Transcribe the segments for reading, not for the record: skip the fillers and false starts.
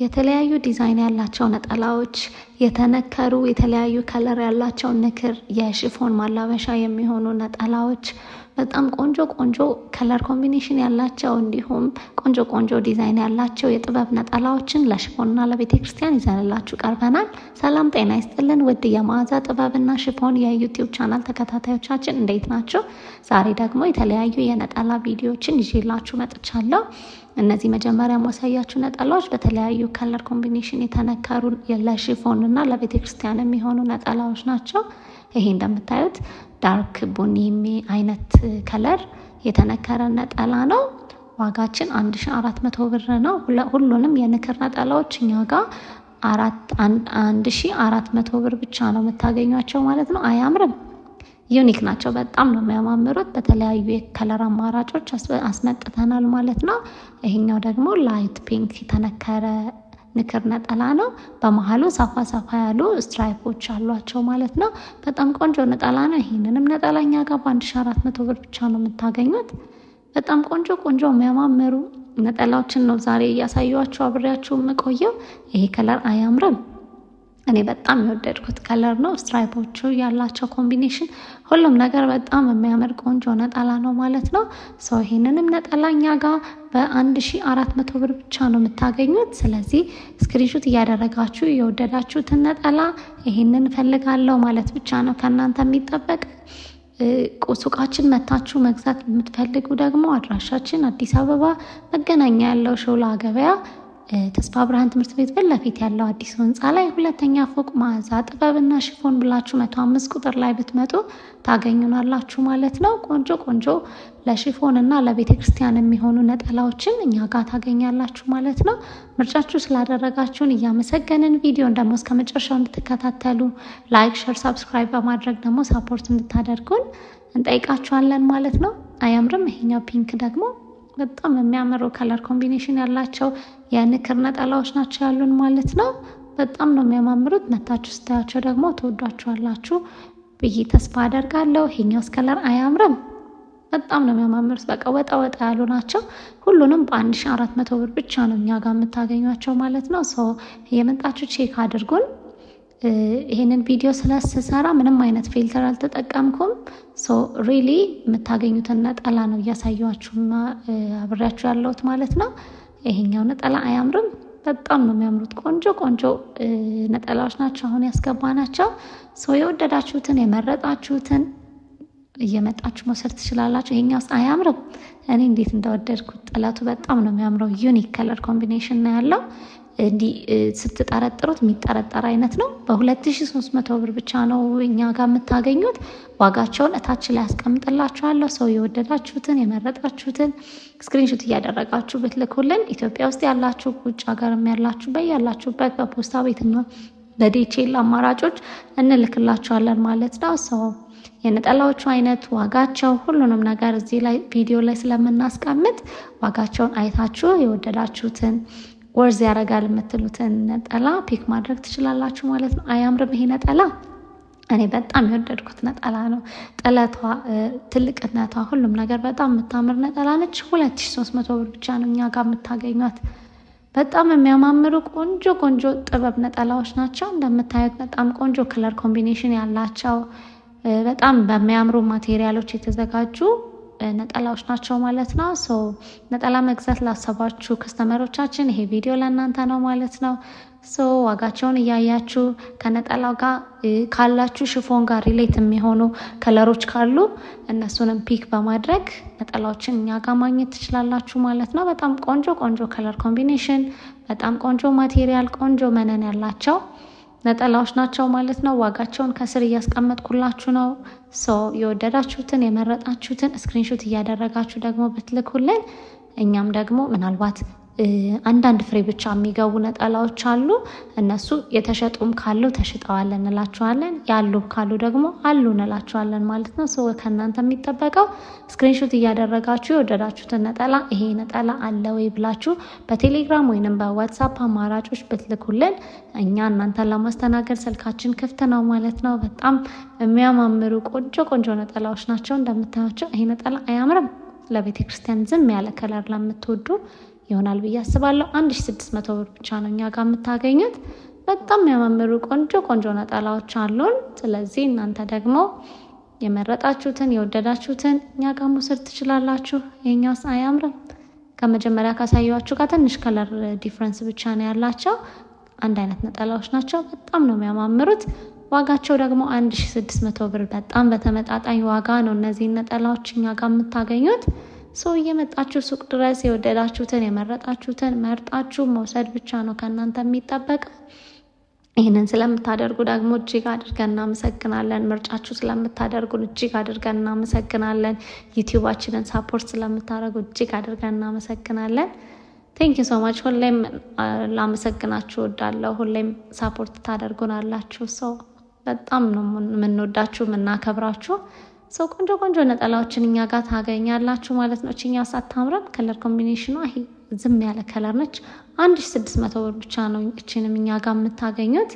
የተለያዩ ዲዛይን ያላቸው ነጠላዎች፣ የተነከሩ የተለያዩ ከለር ያላቸው ንክር የሽፎን ማላበሻ የሚሆኑ ነጠላዎች፣ በጣም ቆንጆ ቆንጆ ከለር ኮምቢኔሽን ያላቸው እንዲሁም ቆንጆ ቆንጆ ዲዛይን ያላቸው የጥበብ ነጠላዎችን ለሽፎንና ለቤተ ክርስቲያን ይዘንላችሁ ቀርበናል። ሰላም ጤና ይስጥልን ውድ የመዓዛ ጥበብና ሽፎን የዩቲዩብ ቻናል ተከታታዮቻችን እንዴት ናቸው? ዛሬ ደግሞ የተለያዩ የነጠላ ቪዲዮዎችን ይዤላችሁ መጥቻለሁ። እነዚህ መጀመሪያ ማሳያችሁ ነጠላዎች በተለያዩ ከለር ኮምቢኔሽን የተነከሩ ለሽፎንና ለቤተ ክርስቲያን የሚሆኑ ነጠላዎች ናቸው። ይሄ እንደምታዩት ዳርክ ቡኒ አይነት ከለር የተነከረ ነጠላ ነው። ዋጋችን 1400 ብር ነው። ሁሉንም የንክር ነጠላዎች እኛ ጋር 1400 ብር ብቻ ነው የምታገኟቸው ማለት ነው። አያምርም? ዩኒክ ናቸው። በጣም ነው የሚያማምሩት። በተለያዩ የከለር አማራጮች አስመጥተናል ማለት ነው። ይሄኛው ደግሞ ላይት ፒንክ የተነከረ ንክር ነጠላ ነው። በመሃሉ ሰፋ ሰፋ ያሉ ስትራይፖች አሏቸው ማለት ነው። በጣም ቆንጆ ነጠላ ነው። ይሄንንም ነጠላ እኛ ጋር በ1400 ብር ብቻ ነው የምታገኙት። በጣም ቆንጆ ቆንጆ የሚያማምሩ ነጠላዎችን ነው ዛሬ እያሳየኋችሁ አብሬያችሁ የምቆየው። ይሄ ከለር አያምርም? እኔ በጣም የወደድኩት ከለር ነው። ስትራይፖቹ ያላቸው ኮምቢኔሽን ሁሉም ነገር በጣም የሚያምር ቆንጆ ነጠላ ነው ማለት ነው። ሰው ይሄንንም ነጠላ እኛ ጋር በ1400 ብር ብቻ ነው የምታገኙት። ስለዚህ ስክሪንሾት እያደረጋችሁ የወደዳችሁትን ነጠላ ይሄንን ፈልጋለሁ ማለት ብቻ ነው ከእናንተ የሚጠበቅ። ሱቃችን መታችሁ መግዛት የምትፈልጉ ደግሞ አድራሻችን አዲስ አበባ መገናኛ ያለው ሾላ ገበያ ተስፋ ብርሃን ትምህርት ቤት ፊት ለፊት ያለው አዲስ ህንፃ ላይ ሁለተኛ ፎቅ መዓዛ ጥበብና ሽፎን ብላችሁ 105 ቁጥር ላይ ብትመጡ ታገኙናላችሁ ማለት ነው። ቆንጆ ቆንጆ ለሽፎን እና ለቤተ ክርስቲያን የሚሆኑ ነጠላዎችን እኛ ጋር ታገኛላችሁ ማለት ነው። ምርጫችሁ ስላደረጋችሁን እያመሰገንን ቪዲዮን ደግሞ እስከ መጨረሻው እንድትከታተሉ ላይክ፣ ሼር፣ ሰብስክራይብ በማድረግ ደግሞ ሳፖርት እንድታደርጉን እንጠይቃችኋለን ማለት ነው። አያምርም? ይሄኛው ፒንክ ደግሞ በጣም የሚያምሩ ከለር ኮምቢኔሽን ያላቸው የንክር ነጠላዎች ናቸው ያሉን ማለት ነው። በጣም ነው የሚያማምሩት። መታችሁ ስታያቸው ደግሞ ትወዷቸዋላችሁ ብዬ ተስፋ አደርጋለሁ። ይሄኛውስ ከለር አያምርም? በጣም ነው የሚያማምሩት። በቃ ወጣ ወጣ ያሉ ናቸው። ሁሉንም በ1400 ብር ብቻ ነው እኛ ጋር የምታገኟቸው ማለት ነው። የመጣችሁ ቼክ አድርጉን። ይሄንን ቪዲዮ ስለስሰራ ምንም አይነት ፊልተር አልተጠቀምኩም። ሪሊ የምታገኙትን ነጠላ ነው እያሳየኋችሁ አብሬያችሁ ያለሁት ማለት ነው። ይሄኛው ነጠላ አያምርም? በጣም ነው የሚያምሩት። ቆንጆ ቆንጆ ነጠላዎች ናቸው አሁን ያስገባናቸው። የወደዳችሁትን የመረጣችሁትን እየመጣችሁ መውሰድ ትችላላችሁ። ይሄኛውስ አያምርም? እኔ እንዴት እንደወደድኩት። ጥለቱ በጣም ነው የሚያምረው። ዩኒክ ከለር ኮምቢኔሽን ነው ያለው። እንዲህ ስትጠረጥሩት የሚጠረጠር አይነት ነው። በ2300 ብር ብቻ ነው እኛ ጋር የምታገኙት። ዋጋቸውን እታች ላይ ያስቀምጥላችኋለሁ። የወደዳችሁትን የመረጣችሁትን ስክሪንሾት እያደረጋችሁ ብትልኩልን ኢትዮጵያ ውስጥ ያላችሁ ውጭ ሀገርም ያላችሁ በያላችሁበት በፖስታ ቤትና በዲኤችኤል አማራጮች እንልክላችኋለን ማለት ነው። የነጠላዎቹ አይነት፣ ዋጋቸው፣ ሁሉንም ነገር እዚህ ላይ ቪዲዮ ላይ ስለምናስቀምጥ ዋጋቸውን አይታችሁ የወደዳችሁትን ወርዝ ያደርጋል የምትሉትን ነጠላ ፒክ ማድረግ ትችላላችሁ ማለት ነው። አያምርም ይሄ ነጠላ? እኔ በጣም የወደድኩት ነጠላ ነው። ጥለቷ፣ ትልቅነቷ፣ ሁሉም ነገር በጣም የምታምር ነጠላ ነች። 2300 ብር ብቻ ነው እኛ ጋር የምታገኟት። በጣም የሚያማምሩ ቆንጆ ቆንጆ ጥበብ ነጠላዎች ናቸው። እንደምታዩት በጣም ቆንጆ ከለር ኮምቢኔሽን ያላቸው በጣም በሚያምሩ ማቴሪያሎች የተዘጋጁ ነጠላዎች ናቸው ማለት ነው። ነጠላ መግዛት ላሰባችሁ ከስተመሮቻችን ይሄ ቪዲዮ ለእናንተ ነው ማለት ነው። ዋጋቸውን እያያችሁ ከነጠላው ጋር ካላችሁ ሽፎን ጋር ሪሌት የሚሆኑ ከለሮች ካሉ እነሱንም ፒክ በማድረግ ነጠላዎችን እኛ ጋር ማግኘት ትችላላችሁ ማለት ነው። በጣም ቆንጆ ቆንጆ ከለር ኮምቢኔሽን፣ በጣም ቆንጆ ማቴሪያል፣ ቆንጆ መነን ያላቸው ነጠላዎች ናቸው ማለት ነው። ዋጋቸውን ከስር እያስቀመጥኩላችሁ ነው። የወደዳችሁትን የመረጣችሁትን ስክሪንሾት እያደረጋችሁ ደግሞ ብትልኩልን እኛም ደግሞ ምናልባት አንዳንድ ፍሬ ብቻ የሚገቡ ነጠላዎች አሉ። እነሱ የተሸጡም ካሉ ተሽጠዋል እንላችኋለን፣ ያሉም ካሉ ደግሞ አሉ እንላችኋለን ማለት ነው። ከእናንተ የሚጠበቀው ስክሪንሾት እያደረጋችሁ የወደዳችሁትን ነጠላ ይሄ ነጠላ አለ ወይ ብላችሁ በቴሌግራም ወይንም በዋትሳፕ አማራጮች ብትልኩልን እኛ እናንተን ለማስተናገድ ስልካችን ክፍት ነው ማለት ነው። በጣም የሚያማምሩ ቆንጆ ቆንጆ ነጠላዎች ናቸው እንደምታያቸው። ይሄ ነጠላ አያምርም? ለቤተ ክርስቲያን ዝም ያለ ከለር ለምትወዱ ይሆናል ብዬ አስባለሁ። 1600 ብር ብቻ ነው እኛ ጋር የምታገኙት። በጣም የሚያማምሩ ቆንጆ ነጠላዎች አሉን። ስለዚህ እናንተ ደግሞ የመረጣችሁትን የወደዳችሁትን እኛ ጋር መውሰድ ትችላላችሁ። ይሄኛውስ አያምርም? ከመጀመሪያ ካሳየኋችሁ ጋር ትንሽ ከለር ዲፍረንስ ብቻ ነው ያላቸው። አንድ አይነት ነጠላዎች ናቸው። በጣም ነው የሚያማምሩት። ዋጋቸው ደግሞ 1600 ብር፣ በጣም በተመጣጣኝ ዋጋ ነው እነዚህን ነጠላዎች እኛ ጋር የምታገኙት። ሰው እየመጣችሁ ሱቅ ድረስ የወደዳችሁትን የመረጣችሁትን መርጣችሁ መውሰድ ብቻ ነው ከእናንተ የሚጠበቀው። ይህንን ስለምታደርጉ ደግሞ እጅግ አድርገን እናመሰግናለን። ምርጫችሁ ስለምታደርጉን እጅግ አድርገን እናመሰግናለን። ዩቲዩባችንን ሳፖርት ስለምታደርጉ እጅግ አድርገን እናመሰግናለን። ቴንክ ዩ ሶ ማች። ሁሌም ላመሰግናችሁ እወዳለሁ። ሁሌም ሳፖርት ታደርጉናላችሁ። ሰው በጣም ነው የምንወዳችሁ የምናከብራችሁ። ሰው ቆንጆ ነጠላዎችን እኛ ጋር ታገኛላችሁ ማለት ነው። እችኛው ሳታምረም ከለር ኮምቢኔሽኗ ይሄ ዝም ያለ ከለር ነች። 1600 ብር ብቻ ነው እችንም እኛ ጋር የምታገኙት።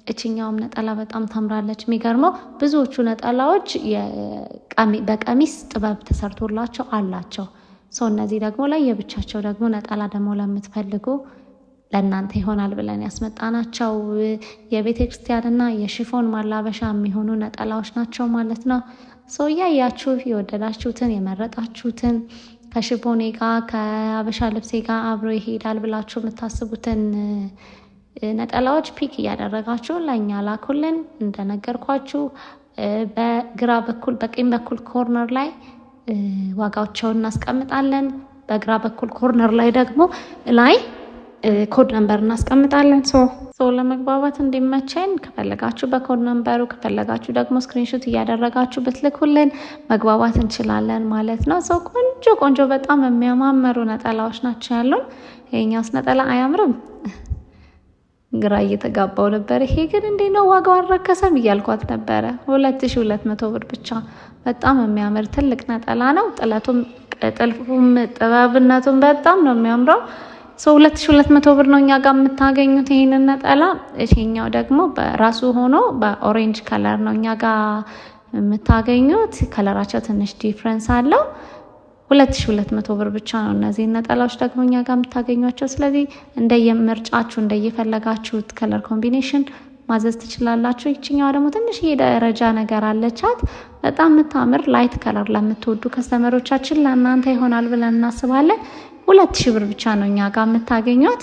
እችኛውም ነጠላ በጣም ታምራለች። የሚገርመው ብዙዎቹ ነጠላዎች በቀሚስ ጥበብ ተሰርቶላቸው አላቸው። ሰው እነዚህ ደግሞ ለየብቻቸው ደግሞ ነጠላ ደግሞ ለምትፈልጉ ለእናንተ ይሆናል ብለን ያስመጣናቸው የቤተ ክርስቲያንና የሽፎን ማላበሻ የሚሆኑ ነጠላዎች ናቸው ማለት ነው። ሰው እያያችሁ የወደዳችሁትን የመረጣችሁትን ከሽፎኔ ጋር ከአበሻ ልብሴ ጋር አብሮ ይሄዳል ብላችሁ የምታስቡትን ነጠላዎች ፒክ እያደረጋችሁ ለእኛ ላኩልን። እንደነገርኳችሁ በግራ በኩል በቀኝ በኩል ኮርነር ላይ ዋጋቸውን እናስቀምጣለን። በግራ በኩል ኮርነር ላይ ደግሞ ላይ ኮድ ነምበር እናስቀምጣለን። ሶ ለመግባባት እንዲመቸን ከፈለጋችሁ በኮድ ነምበሩ ከፈለጋችሁ ደግሞ ስክሪንሾት እያደረጋችሁ ብትልኩልን መግባባት እንችላለን ማለት ነው። ሶ ቆንጆ በጣም የሚያማምሩ ነጠላዎች ናቸው ያሉን። ይሄኛውስ ነጠላ አያምርም? ግራ እየተጋባው ነበር። ይሄ ግን እንዴት ነው ዋጋው አልረከሰም እያልኳት ነበረ። 2200 ብር ብቻ። በጣም የሚያምር ትልቅ ነጠላ ነው። ጥለቱም ጥልፉም ጥበብነቱም በጣም ነው የሚያምረው። 2200 ብር ነው እኛ ጋር የምታገኙት ይሄንን ነጠላ። እሺኛው ደግሞ በራሱ ሆኖ በኦሬንጅ ከለር ነው እኛ ጋር የምታገኙት። ከለራቸው ትንሽ ዲፍረንስ አለው። 2200 ብር ብቻ ነው እነዚህ ነጠላዎች ደግሞ እኛ ጋር የምታገኟቸው። ስለዚህ እንደየምርጫችሁ እንደየፈለጋችሁት ከለር ኮምቢኔሽን ማዘዝ ትችላላችሁ። ይችኛዋ ደግሞ ትንሽ የደረጃ ነገር አለቻት። በጣም የምታምር ላይት ከለር ለምትወዱ ከስተመሮቻችን ለእናንተ ይሆናል ብለን እናስባለን። 2000 ብር ብቻ ነው እኛ ጋር የምታገኙት።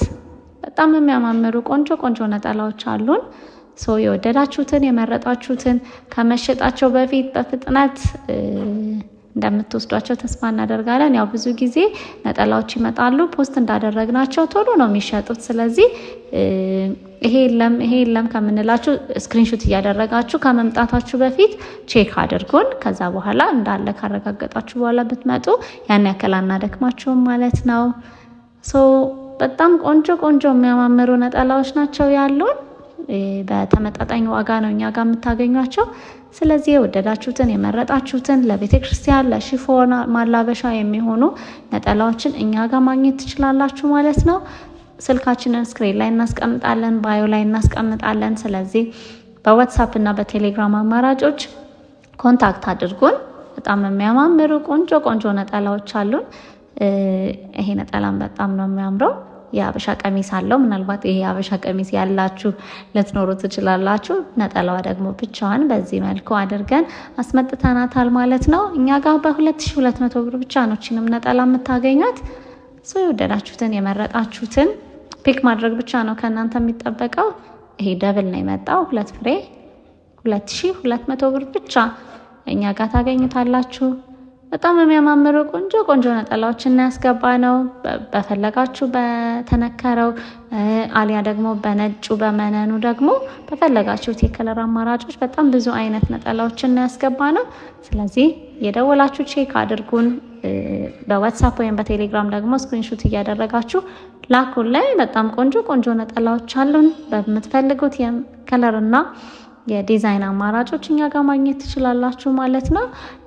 በጣም የሚያማምሩ ቆንጆ ነጠላዎች አሉን። የወደዳችሁትን የመረጣችሁትን ከመሸጣቸው በፊት በፍጥነት እንደምትወስዷቸው ተስፋ እናደርጋለን። ያው ብዙ ጊዜ ነጠላዎች ይመጣሉ ፖስት እንዳደረግናቸው ቶሎ ነው የሚሸጡት። ስለዚህ ይሄ የለም ከምንላችሁ ስክሪንሾት እያደረጋችሁ ከመምጣታችሁ በፊት ቼክ አድርጉን። ከዛ በኋላ እንዳለ ካረጋገጣችሁ በኋላ ብትመጡ ያን ያክል አናደክማችሁም ማለት ነው። በጣም ቆንጆ የሚያማምሩ ነጠላዎች ናቸው ያሉን። በተመጣጣኝ ዋጋ ነው እኛ ጋር የምታገኟቸው። ስለዚህ የወደዳችሁትን የመረጣችሁትን ለቤተ ክርስቲያን ለሽፎን ማላበሻ የሚሆኑ ነጠላዎችን እኛ ጋር ማግኘት ትችላላችሁ ማለት ነው። ስልካችንን ስክሪን ላይ እናስቀምጣለን፣ ባዮ ላይ እናስቀምጣለን። ስለዚህ በዋትሳፕ እና በቴሌግራም አማራጮች ኮንታክት አድርጉን። በጣም የሚያማምሩ ቆንጆ ነጠላዎች አሉን። ይሄ ነጠላም በጣም ነው የሚያምረው። የአበሻ ቀሚስ አለው። ምናልባት ይሄ የአበሻ ቀሚስ ያላችሁ ልትኖሩ ትችላላችሁ። ነጠላዋ ደግሞ ብቻዋን በዚህ መልኩ አድርገን አስመጥተናታል ማለት ነው። እኛ ጋር በ2200 ብር ብቻ ነው እቺንም ነጠላ የምታገኙት። የወደዳችሁትን የመረጣችሁትን ፒክ ማድረግ ብቻ ነው ከእናንተ የሚጠበቀው። ይሄ ደብል ነው የመጣው 2 ፍሬ 2200 ብር ብቻ እኛ ጋር ታገኙታላችሁ። በጣም የሚያማምሩ ቆንጆ ነጠላዎችን ያስገባ ነው። በፈለጋችሁ በተነከረው አሊያ ደግሞ በነጩ በመነኑ ደግሞ በፈለጋችሁት የከለር አማራጮች በጣም ብዙ አይነት ነጠላዎችን ያስገባ ነው። ስለዚህ የደወላችሁ ቼክ አድርጉን። በዋትሳፕ ወይም በቴሌግራም ደግሞ ስክሪንሾት እያደረጋችሁ ላኩን። ላይ በጣም ቆንጆ ነጠላዎች አሉን። በምትፈልጉት የከለርና የዲዛይን አማራጮች እኛ ጋር ማግኘት ትችላላችሁ ማለት ነው።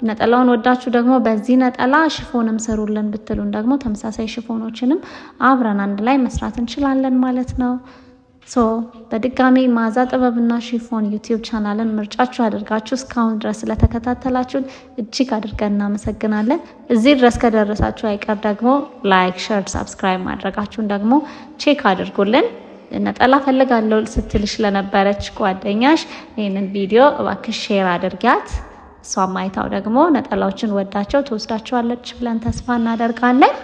ነጠላውን ወዳችሁ ደግሞ በዚህ ነጠላ ሽፎንም ስሩልን ብትሉን ደግሞ ተመሳሳይ ሽፎኖችንም አብረን አንድ ላይ መስራት እንችላለን ማለት ነው። በድጋሚ መዓዛ ጥበብና ሽፎን ዩቲዩብ ቻናልን ምርጫችሁ አድርጋችሁ እስካሁን ድረስ ስለተከታተላችሁን እጅግ አድርገን እናመሰግናለን። እዚህ ድረስ ከደረሳችሁ አይቀር ደግሞ ላይክ፣ ሼር፣ ሰብስክራይብ ማድረጋችሁን ደግሞ ቼክ አድርጉልን። ነጠላ ፈልጋለሁ ስትልሽ ለነበረች ጓደኛሽ ይህንን ቪዲዮ እባክሽ ሼር አድርጊያት። እሷም አይታው ደግሞ ነጠላዎችን ወዳቸው ትወስዳቸዋለች ብለን ተስፋ እናደርጋለን።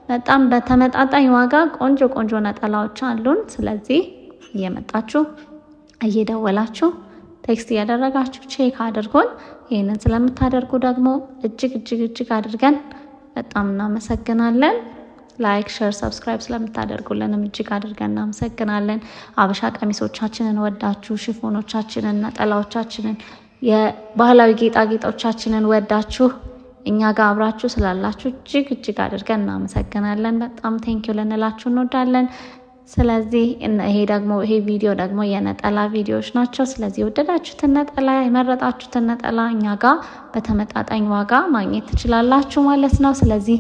በጣም በተመጣጣኝ ዋጋ ቆንጆ ነጠላዎች አሉን። ስለዚህ እየመጣችሁ እየደወላችሁ ቴክስት እያደረጋችሁ ቼክ አድርጉን። ይህንን ስለምታደርጉ ደግሞ እጅግ አድርገን በጣም እናመሰግናለን። ላይክ፣ ሼር፣ ሰብስክራይብ ስለምታደርጉልንም እጅግ አድርገን እናመሰግናለን። አበሻ ቀሚሶቻችንን ወዳችሁ ሽፎኖቻችንን፣ ነጠላዎቻችንን፣ የባህላዊ ጌጣጌጦቻችንን ወዳችሁ እኛ ጋር አብራችሁ ስላላችሁ እጅግ አድርገን እናመሰግናለን። በጣም ቴንኪው ልንላችሁ እንወዳለን። ስለዚህ ይሄ ቪዲዮ ደግሞ የነጠላ ቪዲዮዎች ናቸው። ስለዚህ የወደዳችሁትን ነጠላ የመረጣችሁትን ነጠላ እኛ ጋር በተመጣጣኝ ዋጋ ማግኘት ትችላላችሁ ማለት ነው። ስለዚህ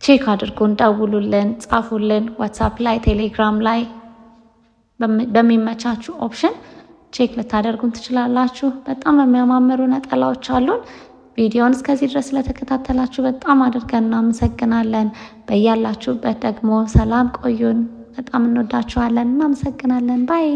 ቼክ አድርጉን፣ ደውሉልን፣ ጻፉልን። ዋትስአፕ ላይ፣ ቴሌግራም ላይ በሚመቻችሁ ኦፕሽን ቼክ ልታደርጉን ትችላላችሁ። በጣም የሚያማምሩ ነጠላዎች አሉን። ቪዲዮውን እስከዚህ ድረስ ስለተከታተላችሁ በጣም አድርገን እናመሰግናለን። በያላችሁበት ደግሞ ሰላም ቆዩን። በጣም እንወዳችኋለን። እናመሰግናለን። ባይ